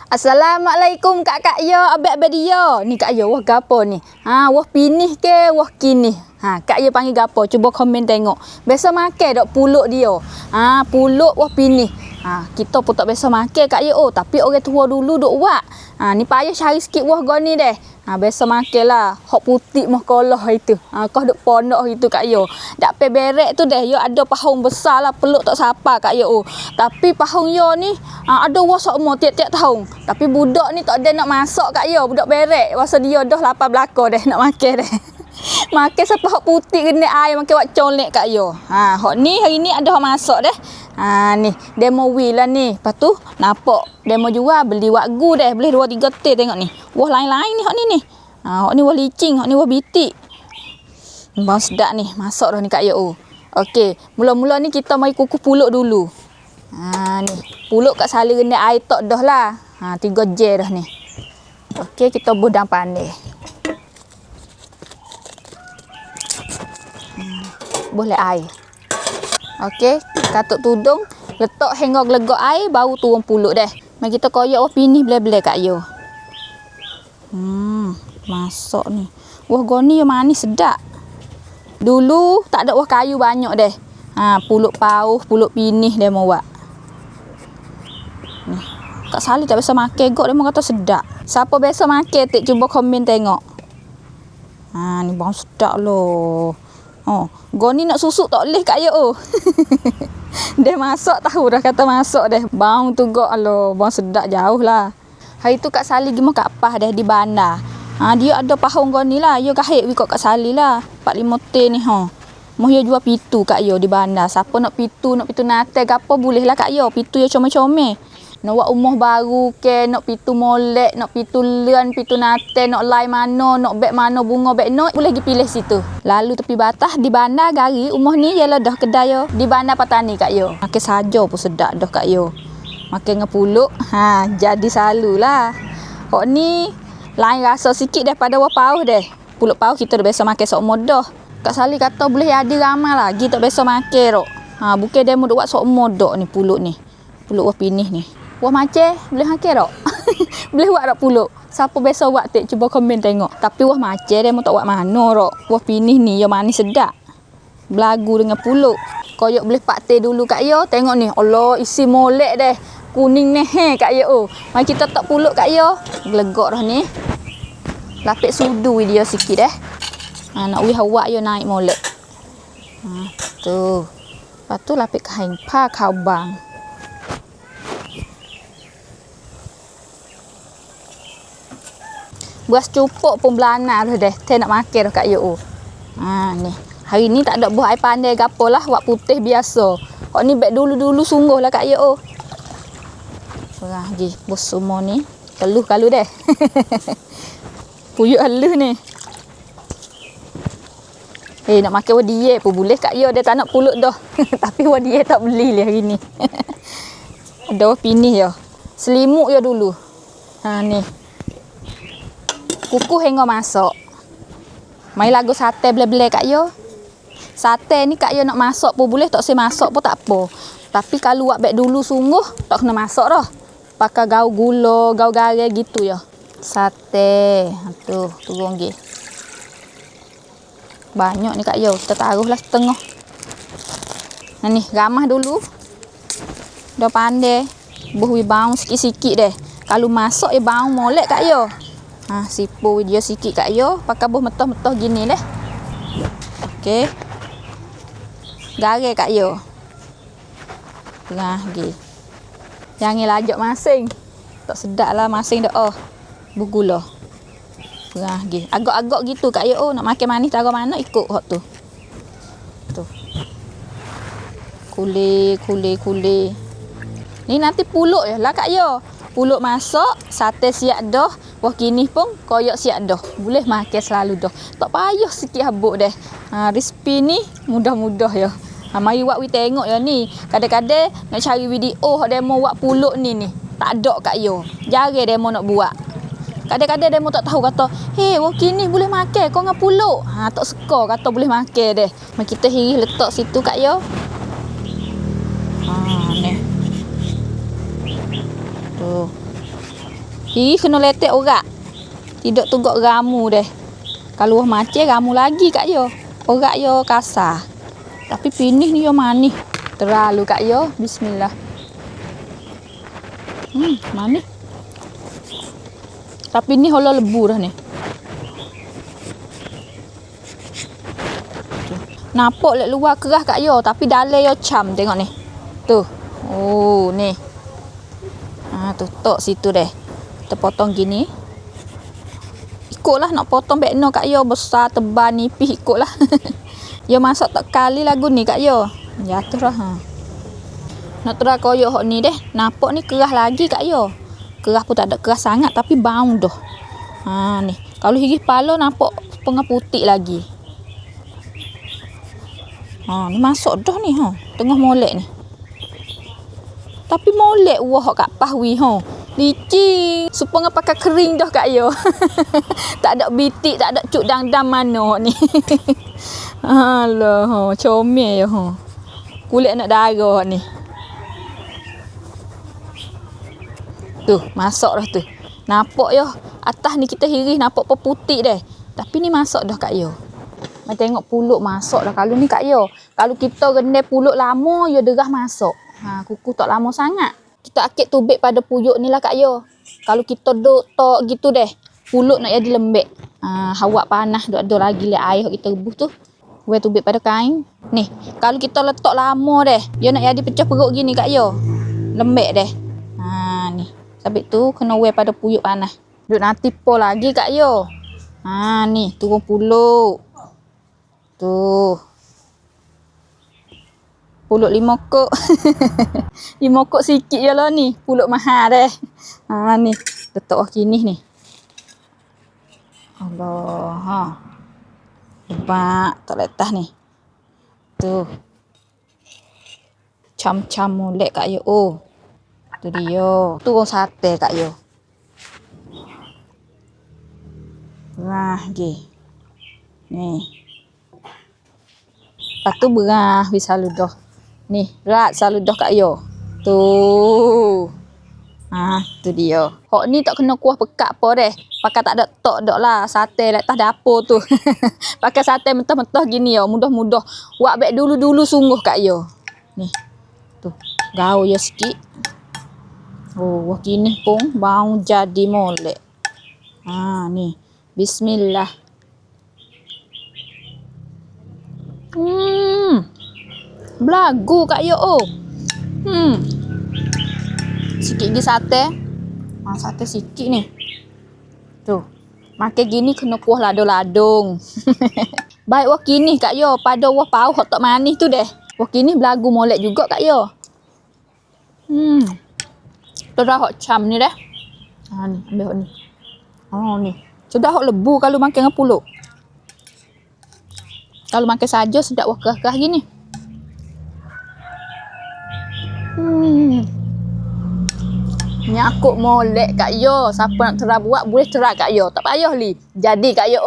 Assalamualaikum Kak Yo, abek-abek dia. Ni Kak Yo, wah gapo ni? Wah pinih ke, wah kinih. Kak Yo panggil gapo? Cuba komen tengok. Biasa makan dok puluk dia. Puluk wah pinih. Kita pun tak biasa makan Kak Yo. Tapi orang tua dulu dok buat. Ni payah cari sikit wah goni deh. Biasa makan lah. Hok putih mah kolah itu. Kau duk pondok itu Kak Yo. Dak pe berek tu deh. Yo ada pahung besar lah peluk tak siapa Kak Yo. Tapi pahung yo ni ada wah semua tiap-tiap tahun. Tapi budak ni tak ada nak masak Kak Yo. Budak berek. Masa dia dah lapar belaka deh nak makan deh. Makan sampai hok putih kena air makan wak colek Kak Yo. Hok ni hari ni ada hok masak deh. Ni demo wheel lah ni. Lepas tu nampak demo jual beli wak gu deh. Boleh 2-3 teh tengok ni. Wah lain-lain ni hok ni ni. Hok ni wah licin, hok ni wah bitik. Bang sedap ni. Masak dah ni Kak Yo. Okey, mula-mula ni kita mai kukuh puluk dulu. Ni. Puluk kat sala kena air tok dah lah. 3 je dah ni. Okey, kita budang pandai. Boleh air. Okey, katuk tudung, letak hingga gelegak air baru turun puluk deh. Mari kita koyak wah pinih belai-belai Kak Yo. Masak ni. Wah goni yang manis sedap. Dulu tak ada wah kayu banyak deh. Puluk pauh, puluk pinih dia mau buat. Ni. Kak Sali tak biasa makan gok dia mau kata sedap. Siapa biasa makan tik cuba komen tengok. Ni bang sedap loh. Goni nak susuk tak boleh Kak Yo. Dia masak tahu dah kata masak deh. Bang tu gok aloh, bang sedap jauh lah. Hari tu Kak Sali pergi kat Apah deh di bandar. Dia ada pahung goni lah. Yo kahit wikok Kak Sali lah. 4-5 teh ni Mau yo jual pitu Kak Yo di bandar. Siapa nak pitu natal gapo boleh lah Kak Yo. Pitu yo comel-comel. Nak buat rumah baru ke, nak pitu molek, nak pitu lian, pitu natal, nak lai mana, nak beg mana, bunga beg no, boleh pergi pilih situ. Lalu tepi batas di bandar gari, rumah ni ialah dah kedai yo. Di bandar Patani Kak Yo. Makan saja pun sedap dah Kak Yo. Makan dengan puluk, jadi selalulah. Kok ni lain rasa sikit daripada wah pauh deh. Puluk pauh kita dah biasa makan sok modah. Kak Sali kata boleh ada ramai lagi tak biasa makan rok. Bukan dia mau buat sok modah ni puluk ni. Puluk wah pinih ni. Wah macam boleh makan rok. Boleh buat rok puluk. Siapa biasa buat tik cuba komen tengok. Tapi wah macam dia mau tak buat mana rok. Wah pinih ni yang manis sedap. Belagu dengan puluk. Koyok boleh pak teh dulu Kak Yo. Tengok ni. Allah isi molek deh. Kuning ni Kak Yo. Mari kita tak puluk Kak Yo. Gelegak dah ni. Lapik sudu dia sikit deh. Nak wih awak yo naik molek. Tu. Lepas tu lapik kain pa kau bang. Beras cupuk pun belana dah deh. Teh nak makan dah Kak Yo. Ni. Hari ni tak ada buah air pandai gapo lah. Wak putih biasa. Hok ni beg dulu-dulu sungguh lah Kak Yo. Perah lagi. Bos semua ni. Keluh kalau deh. Puyuk halus ni. Nak makan wadiye pun boleh Kak Yo. Dia tak nak puluk dah. Tapi wadiye tak beli lah hari ni. Ada wah pinih yo. Selimut yo dulu. Ni. Kukuh hingga masak. Mai lagu sate belai-belai Kak Yo. Sate ni Kak Yo nak masak pun boleh. Tak saya masak pun tak apa. Tapi kalau buat baik dulu sungguh. Tak kena masak dah. Pakai gau gula, gau garam gitu ya. Sate. Tu, turun lagi. Banyak ni Kak Yo. Kita taruhlah setengah. Ni, ramah dulu. Dah pandai. Buih bau sikit-sikit deh. Kalau masak ya bau molek Kak Yo. Sipu dia sikit Kak Yo. Pakai buh metah-metah gini deh. Okey. Garam Kak Yo. Tengah lagi. Jangan lajak masing. Tak sedap lah masing dah. Buh gula. Tengah lagi. Agak-agak gitu Kak Yo. Nak makan manis taruh mana ikut hot tu. Tu. Kuli. Ni nanti puluk ya lah Kak Yo. Puluk masak, sate siap dah. Wah kini pun koyak siap dah. Boleh makan selalu dah. Tak payah sikit habuk deh. Resipi ni mudah-mudah ya. Mari buat we tengok ya ni. Kadang-kadang nak cari video hok demo buat puluk ni. Tak ada Kak Yo. Jarang demo nak buat. Kadang-kadang demo tak tahu kata, wah kini boleh makan kau dengan puluk. Tak suka kata boleh makan deh. Mari kita hirih letak situ Kak Yo. Ni. Tu. Ih, kena letek orak. Tidak tugak ramu deh. Kalau macam ramu lagi Kak yo. Orak yo kasar. Tapi pinih ni yo manis. Terlalu Kak yo. Bismillah. Manis. Tapi ni holo lebu dah ni. Nampak lek luar keras Kak yo, tapi dalam yo cam tengok ni. Tu. Oh, ni. Tutup situ deh. Kita potong gini. Ikutlah nak potong bekno Kak yo, besar tebal nipis ikutlah. Yo masak tak kali lagu ni Kak yo. Jatuh dah. Nak try koyak hok ni deh. Nampak ni keras lagi Kak yo. Keras pun tak ada keras sangat tapi bau dah. Ni. Kalau gigi pala nampak setengah putih lagi. Ni masuk dah ni tengah molek ni. Tapi molek wah kat pahwi licin. Supaya pakai kering dah Kak yo. Tak ada bitik, tak ada cuk dang-dang mana ni. Alah, comel yo. Kulit nak darah ni. Tu, masuk dah tu. Nampak yo, atas ni kita hiris nampak putih deh. Tapi ni masuk dah Kak yo. Mai tengok puluk masuk dah. Kalau ni Kak yo, kalau kita rendam puluk lama yo derah masuk. Kuku tak lama sangat. Kita akik tubik pada puyuk ni lah Kak yo. Kalau kita duk tok gitu deh, puluk nak jadi lembek. Hawak panas duk ada lagi le air kita rebus tu. We tubik pada kain. Ni, kalau kita letak lama deh, yo nak jadi pecah perut gini Kak yo. Lembek deh. Ni. Sabit tu kena we pada puyuk panas. Duk nanti po lagi Kak yo. Ni turun puluk. Tu. Puluk 5 kok. 5 kok sikit je lah ni. Puluk mahal deh. Ni. Letak wah kini ni. Allah. Lemak. Tak letak ni. Tu. Cam-cam molek Kak yo. Tu dia. Tu orang sate Kak yo. Lagi. Ni. Lepas tu berah bisa ludah. Ni, rat saludah Kak yo. Tu. Tu dia. Hok ni tak kena kuah pekat apa deh. Pakai tak ada tok dak lah sate letak dapur tu. Pakai sate mentah-mentah gini yo, mudah-mudah. Buat baik dulu-dulu sungguh Kak yo. Ni. Tu. Gaul yo sikit. Wah kini pun bau jadi molek. Ni. Bismillah. Belagu Kak yo. Sikit lagi sate. Sate sikit ni. Tu. Makan gini kena kuah ladung-ladung. Baik wah kini Kak yo, pada wah pauh tak manis tu deh. Wah kini belagu molek juga Kak yo. Sudah hok cam ni deh. Ni ambil hok ni. Ni. Sudah hok lebu kalau makan dengan puluk. Kalau makan saja sedap wah kerah-kerah gini. Nyakuk molek Kak yo. Siapa nak tera buat boleh tera Kak yo. Tak payah li. Jadi Kak yo.